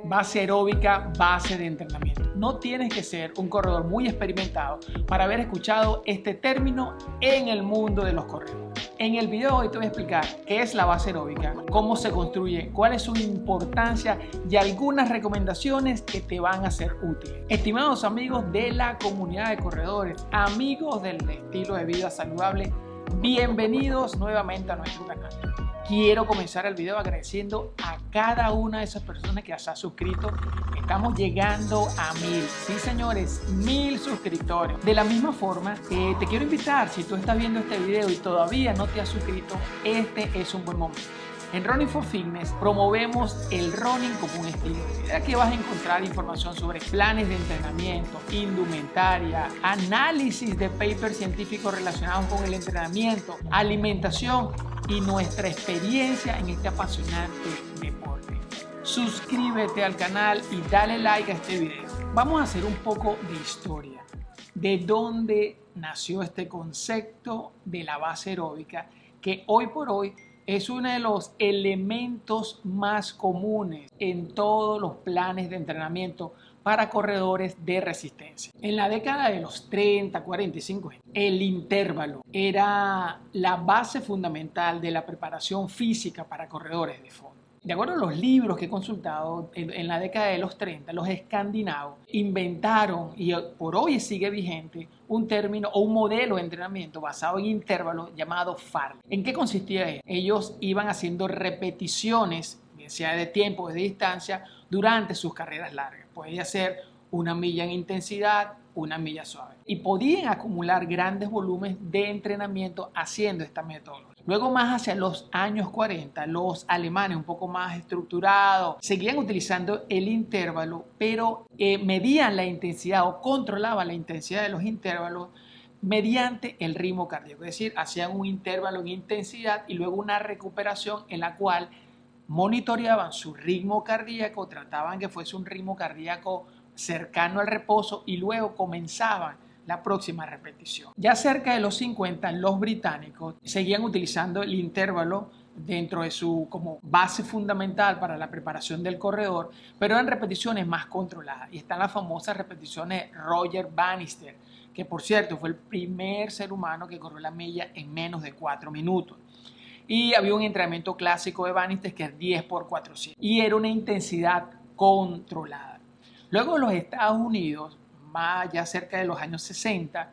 Base aeróbica, base de entrenamiento. No tienes que ser un corredor muy experimentado para haber escuchado este término en el mundo de los corredores. En el video de hoy te voy a explicar qué es la base aeróbica, cómo se construye, cuál es su importancia y algunas recomendaciones que te van a ser útiles. Estimados amigos de la comunidad de corredores, amigos del estilo de vida saludable, bienvenidos nuevamente a nuestro canal. Quiero comenzar el video agradeciendo a cada una de esas personas que se ha suscrito. Estamos llegando a 1000. Sí, señores, 1000 suscriptores. De la misma forma, te quiero invitar, si tú estás viendo este video y todavía no te has suscrito, este es un buen momento. En Running for Fitness promovemos el running como un estilo de vida. Aquí vas a encontrar información sobre planes de entrenamiento, indumentaria, análisis de papers científicos relacionados con el entrenamiento, alimentación y nuestra experiencia en este apasionante deporte. Suscríbete al canal y dale like a este video. Vamos a hacer un poco de historia. ¿De dónde nació este concepto de la base aeróbica que hoy por hoy es uno de los elementos más comunes en todos los planes de entrenamiento para corredores de resistencia? En la década de los 30, 45, el intervalo era la base fundamental de la preparación física para corredores de fondo. De acuerdo a los libros que he consultado, en la década de los 30, los escandinavos inventaron, y por hoy sigue vigente, un término o un modelo de entrenamiento basado en intervalos llamado Farlek. ¿En qué consistía esto? Ellos iban haciendo repeticiones, bien sea de tiempo o de distancia, durante sus carreras largas. Podía ser una milla en intensidad, una milla suave. Y podían acumular grandes volúmenes de entrenamiento haciendo esta metodología. Luego, más hacia los años 40, los alemanes, un poco más estructurados, seguían utilizando el intervalo, pero medían la intensidad o controlaban la intensidad de los intervalos mediante el ritmo cardíaco. Es decir, hacían un intervalo en intensidad y luego una recuperación en la cual monitoreaban su ritmo cardíaco, trataban que fuese un ritmo cardíaco cercano al reposo y luego comenzaban la próxima repetición. Ya cerca de los 50, los británicos seguían utilizando el intervalo dentro de su como base fundamental para la preparación del corredor, pero eran repeticiones más controladas. Y están las famosas repeticiones de Roger Bannister, que por cierto fue el primer ser humano que corrió la milla en menos de 4 minutos. Y había un entrenamiento clásico de Bannister que es 10 por 400 y era una intensidad controlada. Luego en los Estados Unidos, más ya cerca de los años 60,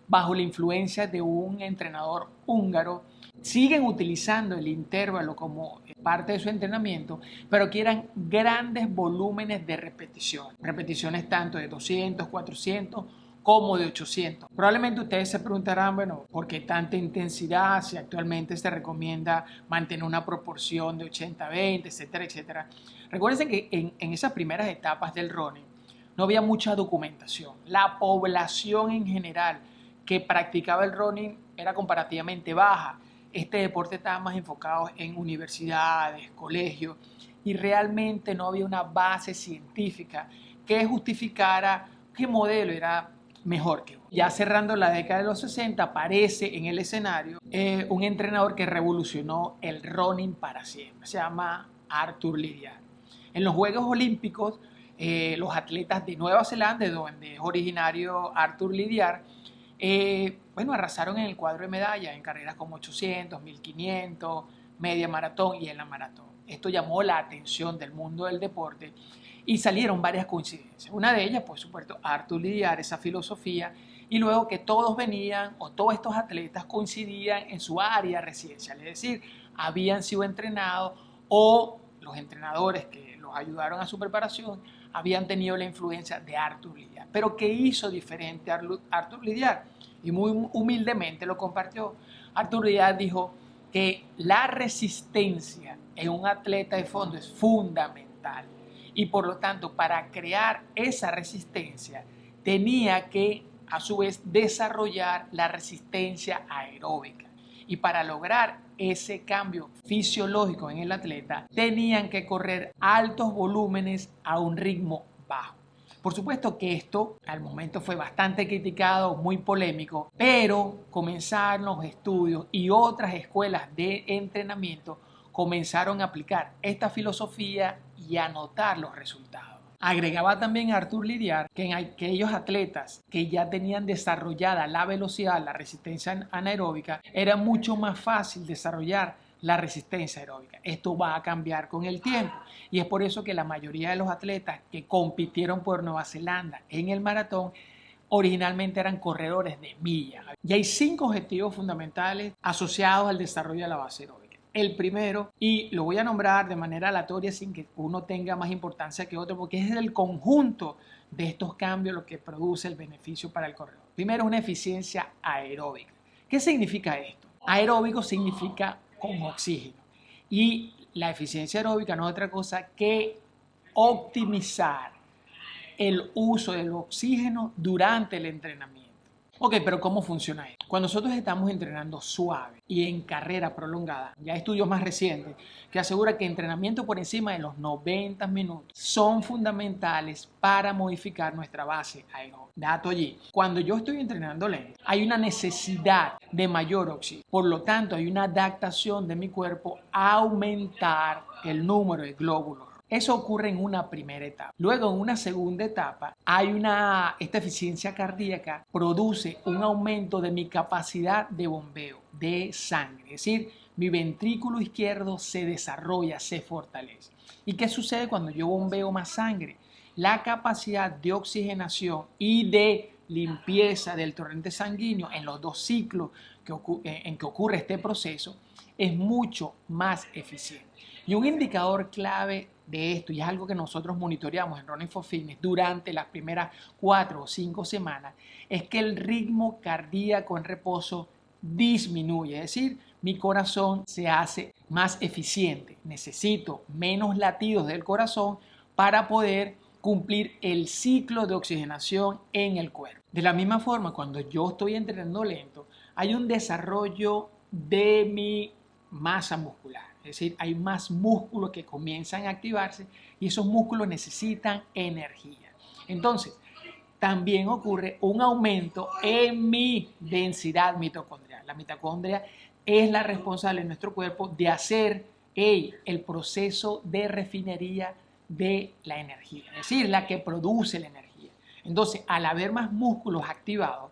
bajo la influencia de un entrenador húngaro, siguen utilizando el intervalo como parte de su entrenamiento, pero que eran grandes volúmenes de repeticiones tanto de 200, 400 como de 800. Probablemente ustedes se preguntarán, bueno, ¿por qué tanta intensidad si actualmente se recomienda mantener una proporción de 80-20, etcétera, etcétera? Recuerden que en esas primeras etapas del running no había mucha documentación. La población en general que practicaba el running era comparativamente baja. Este deporte estaba más enfocado en universidades, colegios, y realmente no había una base científica que justificara qué modelo era mejor que otro. Ya cerrando la década de los 60, aparece en el escenario un entrenador que revolucionó el running para siempre. Se llama Arthur Lydiard. En los Juegos Olímpicos, los atletas de Nueva Zelanda, de donde es originario Arthur Lydiard, arrasaron en el cuadro de medallas en carreras como 800, 1500, media maratón y en la maratón. Esto llamó la atención del mundo del deporte y salieron varias coincidencias. Una de ellas, por supuesto, Arthur Lydiard, esa filosofía, y luego que todos venían o todos estos atletas coincidían en su área residencial, es decir, habían sido entrenados o los entrenadores que los ayudaron a su preparación habían tenido la influencia de Arthur Lydiard. Pero ¿qué hizo diferente a Arthur Lydiard? Y muy humildemente lo compartió. Arthur Lydiard dijo que la resistencia en un atleta de fondo es fundamental y por lo tanto para crear esa resistencia tenía que a su vez desarrollar la resistencia aeróbica y para lograr ese cambio fisiológico en el atleta tenían que correr altos volúmenes a un ritmo bajo. Por supuesto que esto al momento fue bastante criticado, muy polémico, pero comenzaron los estudios y otras escuelas de entrenamiento comenzaron a aplicar esta filosofía y a notar los resultados. Agregaba también Arthur Lydiard que en aquellos atletas que ya tenían desarrollada la velocidad, la resistencia anaeróbica, era mucho más fácil desarrollar la resistencia aeróbica. Esto va a cambiar con el tiempo y es por eso que la mayoría de los atletas que compitieron por Nueva Zelanda en el maratón originalmente eran corredores de milla. Y hay 5 objetivos fundamentales asociados al desarrollo de la base aeróbica. El primero, y lo voy a nombrar de manera aleatoria sin que uno tenga más importancia que otro, porque es el conjunto de estos cambios lo que produce el beneficio para el corredor. Primero, una eficiencia aeróbica. ¿Qué significa esto? Aeróbico significa con oxígeno. Y la eficiencia aeróbica no es otra cosa que optimizar el uso del oxígeno durante el entrenamiento. Ok, pero ¿cómo funciona esto? Cuando nosotros estamos entrenando suave y en carrera prolongada, ya hay estudios más recientes que aseguran que entrenamiento por encima de los 90 minutos son fundamentales para modificar nuestra base aeróbica. Dato allí, cuando yo estoy entrenando lento, hay una necesidad de mayor oxígeno. Por lo tanto, hay una adaptación de mi cuerpo a aumentar el número de glóbulos. Eso ocurre en una primera etapa. Luego, en una segunda etapa, esta eficiencia cardíaca produce un aumento de mi capacidad de bombeo de sangre. Es decir, mi ventrículo izquierdo se desarrolla, se fortalece. ¿Y qué sucede cuando yo bombeo más sangre? La capacidad de oxigenación y de limpieza del torrente sanguíneo en los 2 ciclos en que ocurre este proceso es mucho más eficiente. Y un indicador clave de esto, y es algo que nosotros monitoreamos en Running for Fitness durante las primeras 4 o 5 semanas, es que el ritmo cardíaco en reposo disminuye, es decir, mi corazón se hace más eficiente. Necesito menos latidos del corazón para poder cumplir el ciclo de oxigenación en el cuerpo. De la misma forma, cuando yo estoy entrenando lento, hay un desarrollo de mi masa muscular. Es decir, hay más músculos que comienzan a activarse y esos músculos necesitan energía. Entonces, también ocurre un aumento en mi densidad mitocondrial. La mitocondria es la responsable en nuestro cuerpo de hacer el proceso de refinería de la energía, es decir, la que produce la energía. Entonces, al haber más músculos activados,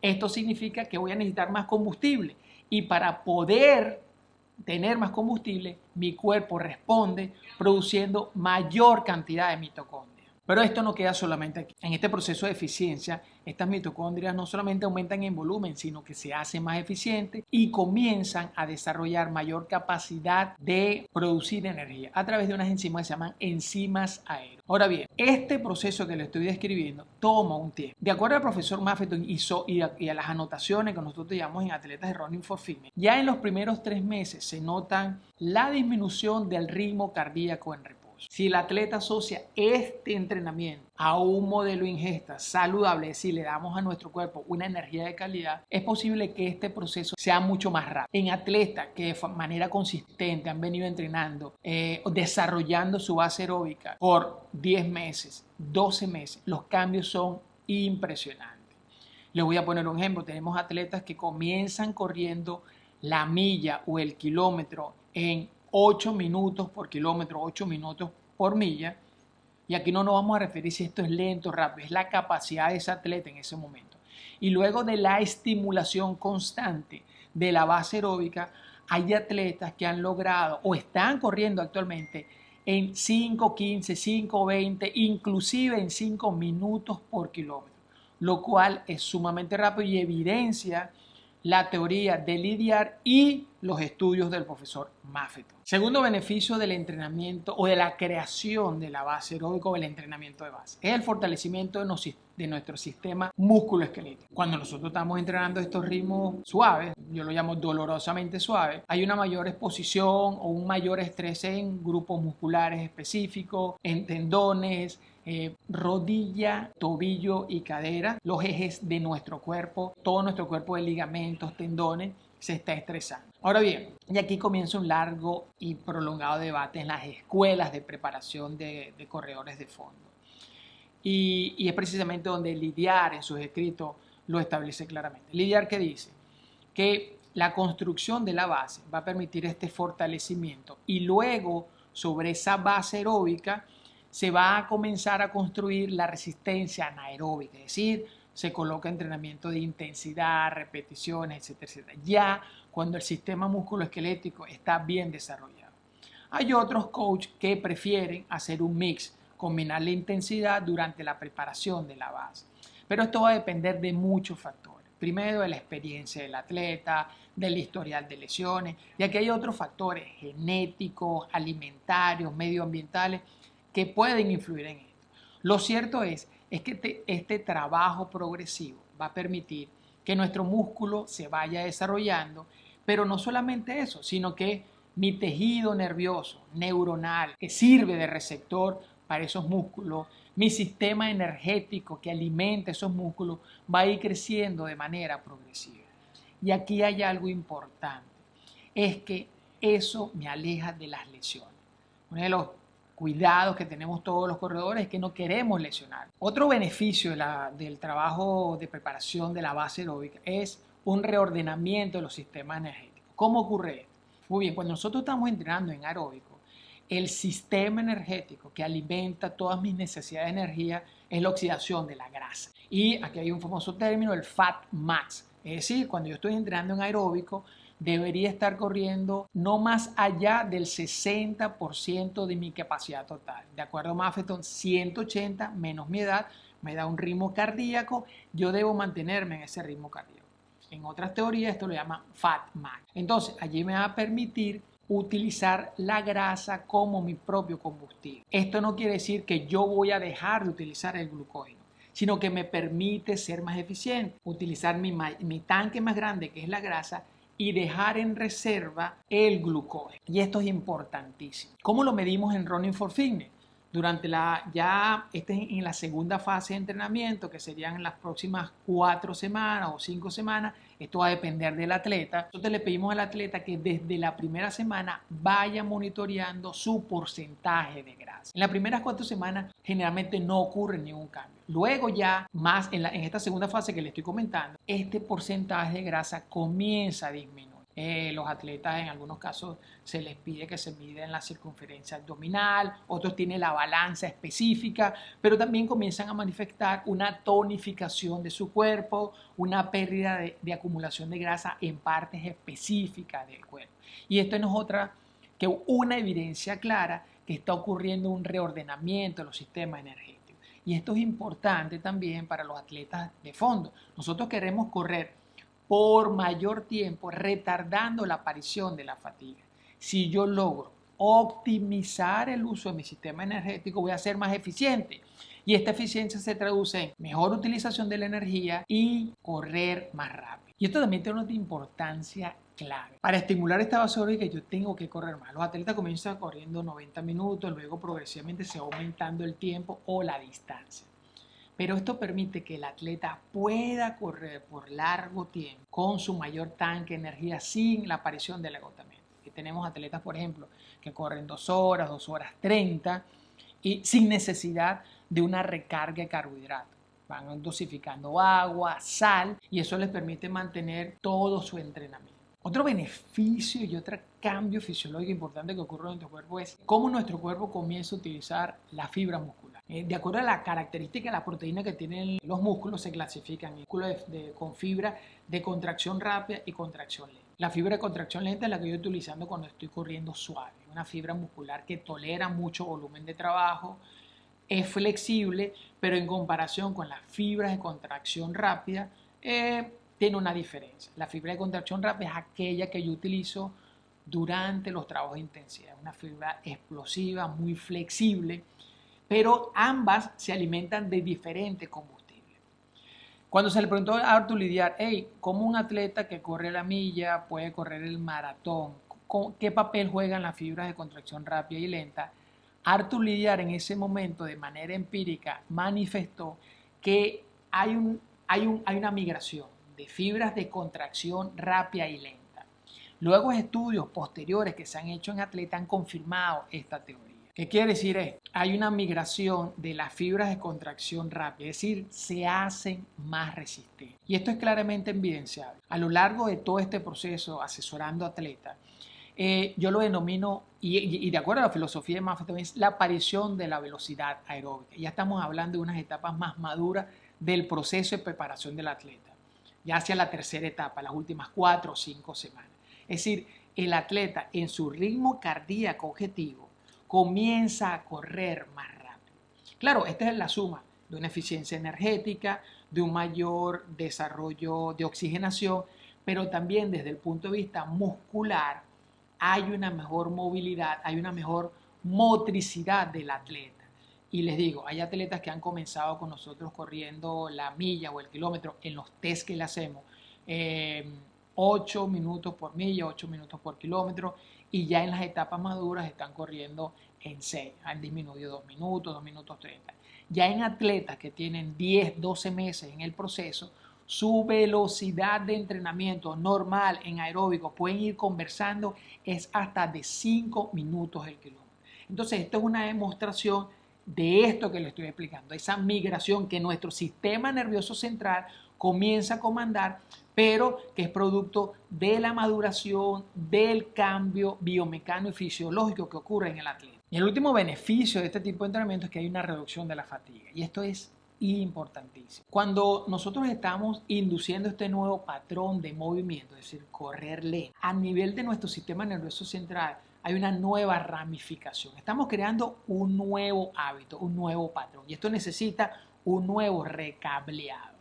esto significa que voy a necesitar más combustible y para poder tener más combustible, mi cuerpo responde produciendo mayor cantidad de mitocondrias. Pero esto no queda solamente aquí. En este proceso de eficiencia, estas mitocondrias no solamente aumentan en volumen, sino que se hacen más eficientes y comienzan a desarrollar mayor capacidad de producir energía a través de unas enzimas que se llaman enzimas aéreas. Ahora bien, este proceso que le estoy describiendo toma un tiempo. De acuerdo al profesor Maffetone y a las anotaciones que nosotros llevamos en Atletas de Running for Fitness, ya en los primeros 3 meses se notan la disminución del ritmo cardíaco en reposo. Si el atleta asocia este entrenamiento a un modelo de ingesta saludable, es decir, le damos a nuestro cuerpo una energía de calidad, es posible que este proceso sea mucho más rápido. En atletas que de manera consistente han venido entrenando, desarrollando su base aeróbica por 10 meses, 12 meses, los cambios son impresionantes. Les voy a poner un ejemplo. Tenemos atletas que comienzan corriendo la milla o el kilómetro en 8 minutos por kilómetro, 8 minutos por milla. Y aquí no nos vamos a referir si esto es lento o rápido, es la capacidad de ese atleta en ese momento. Y luego de la estimulación constante de la base aeróbica, hay atletas que han logrado o están corriendo actualmente en 5:15, 5:20, inclusive en 5 minutos por kilómetro, lo cual es sumamente rápido y evidencia la teoría de Lydiard y los estudios del profesor Maffetone. Segundo beneficio del entrenamiento o de la creación de la base aeróbica o el entrenamiento de base es el fortalecimiento de nuestro sistema musculoesquelético. Cuando nosotros estamos entrenando estos ritmos suaves, yo lo llamo dolorosamente suaves, hay una mayor exposición o un mayor estrés en grupos musculares específicos, en tendones, rodilla, tobillo y cadera, los ejes de nuestro cuerpo, todo nuestro cuerpo de ligamentos, tendones, se está estresando. Ahora bien, y aquí comienza un largo y prolongado debate en las escuelas de preparación de corredores de fondo. Y es precisamente donde Lydiard en sus escritos lo establece claramente. Lydiard que dice que la construcción de la base va a permitir este fortalecimiento y luego sobre esa base aeróbica se va a comenzar a construir la resistencia anaeróbica, es decir, se coloca entrenamiento de intensidad, repeticiones, etcétera, etcétera, ya cuando el sistema musculoesquelético está bien desarrollado. Hay otros coaches que prefieren hacer un mix, combinar la intensidad durante la preparación de la base, pero esto va a depender de muchos factores. Primero, de la experiencia del atleta, del historial de lesiones, y aquí hay otros factores genéticos, alimentarios, medioambientales que pueden influir en esto. Lo cierto es que este trabajo progresivo va a permitir que nuestro músculo se vaya desarrollando, pero no solamente eso, sino que mi tejido nervioso, neuronal, que sirve de receptor para esos músculos, mi sistema energético que alimenta esos músculos va a ir creciendo de manera progresiva. Y aquí hay algo importante, es que eso me aleja de las lesiones. Uno de los cuidados que tenemos todos los corredores es que no queremos lesionar. Otro beneficio del trabajo de preparación de la base aeróbica es un reordenamiento de los sistemas energéticos. ¿Cómo ocurre esto? Muy bien, cuando nosotros estamos entrenando en aeróbico, el sistema energético que alimenta todas mis necesidades de energía es la oxidación de la grasa. Y aquí hay un famoso término, el fat max. Es decir, cuando yo estoy entrenando en aeróbico, debería estar corriendo no más allá del 60% de mi capacidad total. De acuerdo a Maffetone, 180 menos mi edad me da un ritmo cardíaco, yo debo mantenerme en ese ritmo cardíaco. En otras teorías esto lo llaman fat max. Entonces, allí me va a permitir utilizar la grasa como mi propio combustible. Esto no quiere decir que yo voy a dejar de utilizar el glucógeno, sino que me permite ser más eficiente, utilizar mi tanque más grande, que es la grasa, y dejar en reserva el glucógeno. Y esto es importantísimo. ¿Cómo lo medimos en Running for Fitness? Durante en la segunda fase de entrenamiento, que serían en las próximas 4 semanas o 5 semanas, esto va a depender del atleta. Nosotros le pedimos al atleta que desde la primera semana vaya monitoreando su porcentaje de grasa. En las primeras 4 semanas generalmente no ocurre ningún cambio. Luego ya más en esta segunda fase que le estoy comentando, este porcentaje de grasa comienza a disminuir. Los atletas en algunos casos se les pide que se miden la circunferencia abdominal, otros tienen la balanza específica, pero también comienzan a manifestar una tonificación de su cuerpo, una pérdida de acumulación de grasa en partes específicas del cuerpo. Y esto no es otra que una evidencia clara que está ocurriendo un reordenamiento de los sistemas energéticos. Y esto es importante también para los atletas de fondo. Nosotros queremos correr por mayor tiempo, retardando la aparición de la fatiga. Si yo logro optimizar el uso de mi sistema energético, voy a ser más eficiente. Y esta eficiencia se traduce en mejor utilización de la energía y correr más rápido. Y esto también tiene una importancia clave. Para estimular esta base aeróbica yo tengo que correr más. Los atletas comienzan corriendo 90 minutos, luego progresivamente se va aumentando el tiempo o la distancia. Pero esto permite que el atleta pueda correr por largo tiempo con su mayor tanque de energía sin la aparición del agotamiento. Aquí tenemos atletas, por ejemplo, que corren 2 horas, 2 horas 30 y sin necesidad de una recarga de carbohidratos. Van dosificando agua, sal y eso les permite mantener todo su entrenamiento. Otro beneficio y otro cambio fisiológico importante que ocurre en nuestro cuerpo es cómo nuestro cuerpo comienza a utilizar la fibra muscular. De acuerdo a la característica de la proteína que tienen los músculos, se clasifican músculos con fibra de contracción rápida y contracción lenta. La fibra de contracción lenta es la que yo estoy utilizando cuando estoy corriendo suave. Una fibra muscular que tolera mucho volumen de trabajo, es flexible, pero en comparación con las fibras de contracción rápida, tiene una diferencia. La fibra de contracción rápida es aquella que yo utilizo durante los trabajos de intensidad. Una fibra explosiva, muy flexible, pero ambas se alimentan de diferentes combustibles. Cuando se le preguntó a Artur Lidiar, ¿cómo un atleta que corre la milla puede correr el maratón? ¿Qué papel juegan las fibras de contracción rápida y lenta? Artur Lidiar en ese momento, de manera empírica, manifestó que hay una migración de fibras de contracción rápida y lenta. Luego estudios posteriores que se han hecho en atletas han confirmado esta teoría. ¿Qué quiere decir esto? Hay una migración de las fibras de contracción rápida, es decir, se hacen más resistentes. Y esto es claramente evidenciado. A lo largo de todo este proceso, asesorando atletas, yo lo denomino, y de acuerdo a la filosofía de Mafra, también es la aparición de la velocidad aeróbica. Ya estamos hablando de unas etapas más maduras del proceso de preparación del atleta, ya hacia la tercera etapa, las últimas 4 o 5 semanas. Es decir, el atleta en su ritmo cardíaco objetivo comienza a correr más rápido. Claro, esta es la suma de una eficiencia energética, de un mayor desarrollo de oxigenación, pero también desde el punto de vista muscular hay una mejor movilidad, hay una mejor motricidad del atleta. Y les digo, hay atletas que han comenzado con nosotros corriendo la milla o el kilómetro en los test que le hacemos, 8 minutos por milla, 8 minutos por kilómetro, y ya en las etapas maduras están corriendo en 6, han disminuido 2 minutos 30. Ya en atletas que tienen 10, 12 meses en el proceso, su velocidad de entrenamiento normal en aeróbico, pueden ir conversando, es hasta de 5 minutos el kilómetro. Entonces, esto es una demostración de esto que le estoy explicando, esa migración que nuestro sistema nervioso central comienza a comandar, pero que es producto de la maduración, del cambio biomecánico y fisiológico que ocurre en el atleta. Y el último beneficio de este tipo de entrenamiento es que hay una reducción de la fatiga, y esto es importantísimo. Cuando nosotros estamos induciendo este nuevo patrón de movimiento, es decir, correr lento, a nivel de nuestro sistema nervioso central hay una nueva ramificación. Estamos creando un nuevo hábito, un nuevo patrón, y esto necesita un nuevo recableado.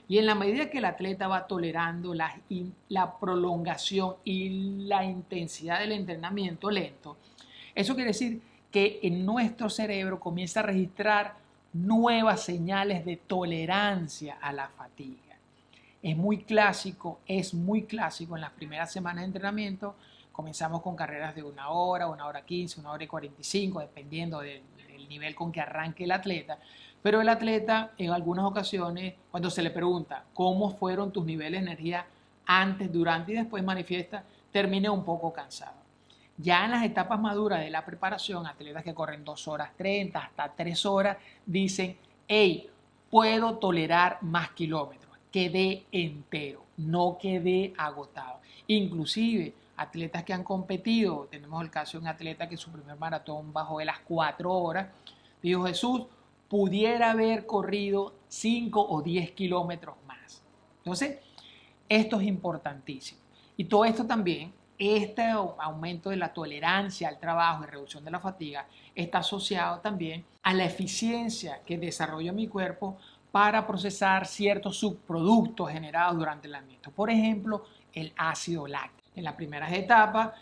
Y en la medida que el atleta va tolerando la prolongación y la intensidad del entrenamiento lento, eso quiere decir que en nuestro cerebro comienza a registrar nuevas señales de tolerancia a la fatiga. Es muy clásico en las primeras semanas de entrenamiento. Comenzamos con carreras de 1 hora, 1 hora 15, 1 hora y 45, dependiendo del nivel con que arranque el atleta. Pero el atleta, en algunas ocasiones, cuando se le pregunta cómo fueron tus niveles de energía antes, durante y después, manifiesta, terminé un poco cansado. Ya en las etapas maduras de la preparación, atletas que corren 2 horas 30 hasta 3 horas, dicen, hey, puedo tolerar más kilómetros, quedé entero, no quedé agotado. Inclusive, atletas que han competido, tenemos el caso de un atleta que su primer maratón bajó de las 4 horas, dijo Jesús, pudiera haber corrido 5 o 10 kilómetros más. Entonces, esto es importantísimo. Y todo esto también, este aumento de la tolerancia al trabajo y reducción de la fatiga está asociado también a la eficiencia que desarrolla mi cuerpo para procesar ciertos subproductos generados durante el entrenamiento. Por ejemplo, el ácido láctico. En las primeras etapas,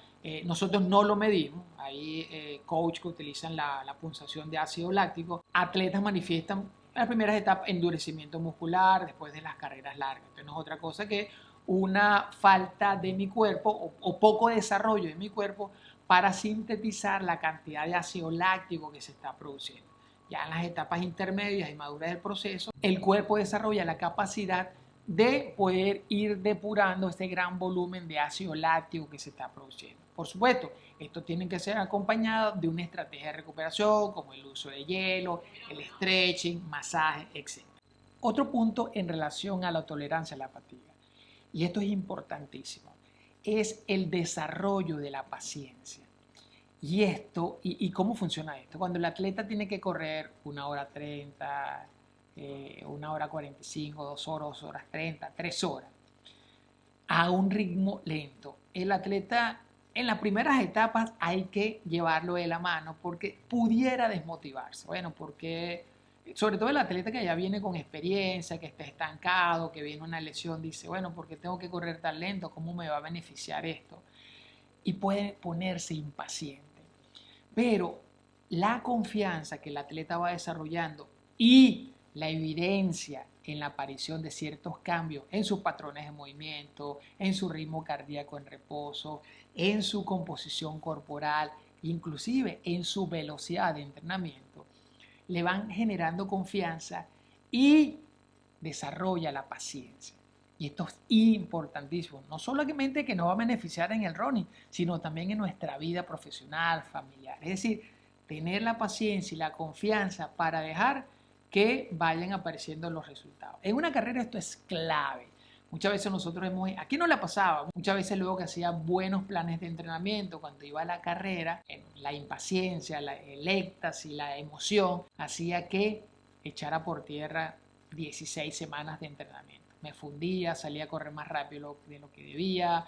nosotros no lo medimos. Hay coaches que utilizan la punzación de ácido láctico. Atletas manifiestan en las primeras etapas endurecimiento muscular después de las carreras largas. Entonces no es otra cosa que una falta de mi cuerpo o poco desarrollo de mi cuerpo para sintetizar la cantidad de ácido láctico que se está produciendo. Ya en las etapas intermedias y maduras del proceso, el cuerpo desarrolla la capacidad de poder ir depurando este gran volumen de ácido láctico que se está produciendo. Por supuesto, esto tiene que ser acompañado de una estrategia de recuperación como el uso de hielo, el stretching, masaje, etc. Otro punto en relación a la tolerancia a la fatiga, y esto es importantísimo, es el desarrollo de la paciencia. ¿Y cómo funciona esto? Cuando el atleta tiene que correr 1 hora 30, 1 hora 45, 2 horas, 2 horas 30, 3 horas, a un ritmo lento, el atleta en las primeras etapas hay que llevarlo de la mano porque pudiera desmotivarse. Bueno, porque sobre todo el atleta que ya viene con experiencia, que está estancado, que viene una lesión, dice, bueno, ¿por qué tengo que correr tan lento? ¿Cómo me va a beneficiar esto? Y puede ponerse impaciente. Pero la confianza que el atleta va desarrollando y la evidencia en la aparición de ciertos cambios en sus patrones de movimiento, en su ritmo cardíaco en reposo, en su composición corporal, inclusive en su velocidad de entrenamiento, le van generando confianza y desarrolla la paciencia. Y esto es importantísimo, no solamente que nos va a beneficiar en el running, sino también en nuestra vida profesional, familiar. Es decir, tener la paciencia y la confianza para dejar que vayan apareciendo los resultados. En una carrera esto es clave. Muchas veces nosotros aquí no le pasaba, muchas veces luego que hacía buenos planes de entrenamiento, cuando iba a la carrera, la impaciencia, el éxtasis, la emoción, hacía que echara por tierra 16 semanas de entrenamiento. Me fundía, salía a correr más rápido de lo que debía,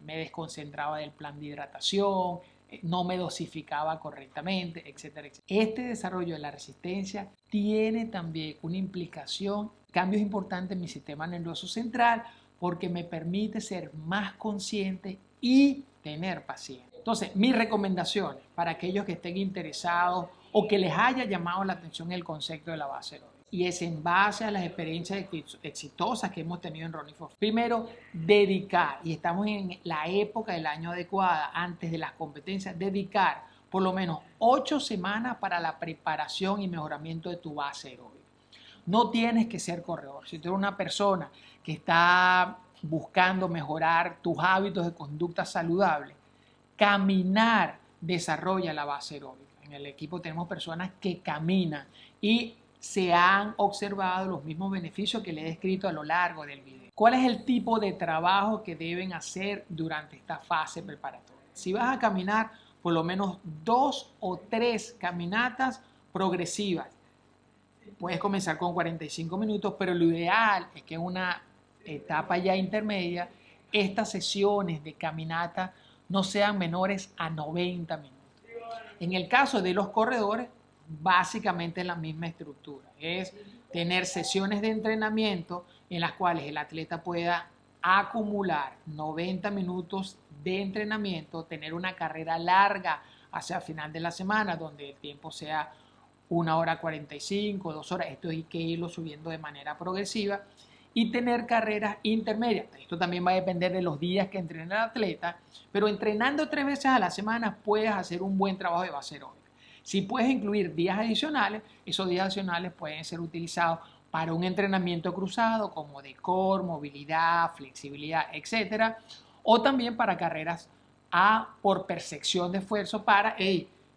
me desconcentraba del plan de hidratación, no me dosificaba correctamente, etcétera, etcétera. Este desarrollo de la resistencia tiene también una implicación, cambios importantes en mi sistema nervioso central, porque me permite ser más consciente y tener paciencia. Entonces, mis recomendaciones para aquellos que estén interesados o que les haya llamado la atención el concepto de la base aeróbica, y es en base a las experiencias exitosas que hemos tenido en Running for Fitness. Primero, dedicar, y estamos en la época del año adecuada, antes de las competencias, dedicar por lo menos 8 semanas para la preparación y mejoramiento de tu base aeróbica. No tienes que ser corredor. Si tú eres una persona que está buscando mejorar tus hábitos de conducta saludable, caminar desarrolla la base aeróbica. En el equipo tenemos personas que caminan y se han observado los mismos beneficios que le he descrito a lo largo del video. ¿Cuál es el tipo de trabajo que deben hacer durante esta fase preparatoria? Si vas a caminar, por lo menos 2 o 3 caminatas progresivas. Puedes comenzar con 45 minutos, pero lo ideal es que en una etapa ya intermedia, estas sesiones de caminata no sean menores a 90 minutos. En el caso de los corredores, básicamente es la misma estructura. Es tener sesiones de entrenamiento en las cuales el atleta pueda acumular 90 minutos de entrenamiento, tener una carrera larga hacia el final de la semana, donde el tiempo sea 1 hora 45, 2 horas. Esto hay que irlo subiendo de manera progresiva y tener carreras intermedias. Esto también va a depender de los días que entrene el atleta, pero entrenando 3 veces a la semana puedes hacer un buen trabajo de base aeróbica. Si puedes incluir días adicionales, esos días adicionales pueden ser utilizados para un entrenamiento cruzado como de core, movilidad, flexibilidad, etc. O también para carreras por percepción de esfuerzo para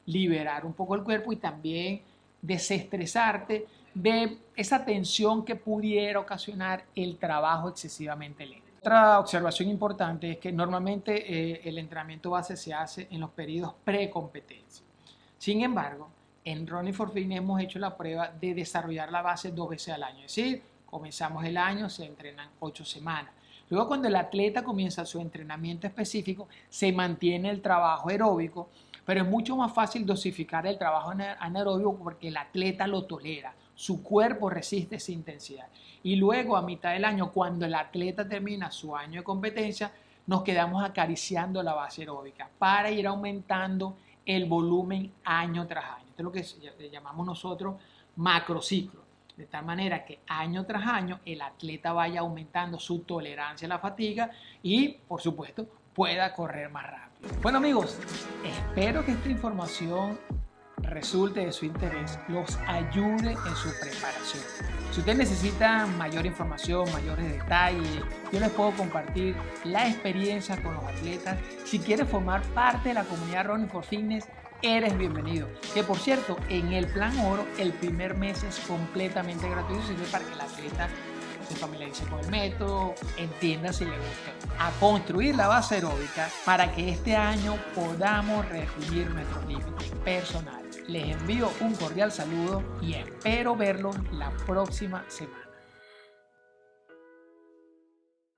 liberar un poco el cuerpo y también desestresarte de esa tensión que pudiera ocasionar el trabajo excesivamente lento. Otra observación importante es que normalmente el entrenamiento base se hace en los periodos pre-competencia. Sin embargo, en Running for Fitness hemos hecho la prueba de desarrollar la base 2 veces al año. Es decir, comenzamos el año, se entrenan 8 semanas. Luego, cuando el atleta comienza su entrenamiento específico, se mantiene el trabajo aeróbico, pero es mucho más fácil dosificar el trabajo anaeróbico porque el atleta lo tolera, su cuerpo resiste esa intensidad. Y luego, a mitad del año, cuando el atleta termina su año de competencia, nos quedamos acariciando la base aeróbica para ir aumentando el volumen año tras año. Esto es lo que llamamos nosotros macrociclo. De tal manera que año tras año el atleta vaya aumentando su tolerancia a la fatiga y, por supuesto, pueda correr más rápido. Bueno, amigos, espero que esta información resulte de su interés, los ayude en su preparación. Si ustedes necesitan mayor información, mayores detalles, yo les puedo compartir la experiencia con los atletas. Si quieres formar parte de la comunidad Running for Fitness, eres bienvenido. Que por cierto, en el plan oro, el primer mes es completamente gratuito, sirve para que el atleta se familiarice con el método, entienda si le gusta. A construir la base aeróbica para que este año podamos definir nuestros límites personales. Les envío un cordial saludo y espero verlos la próxima semana.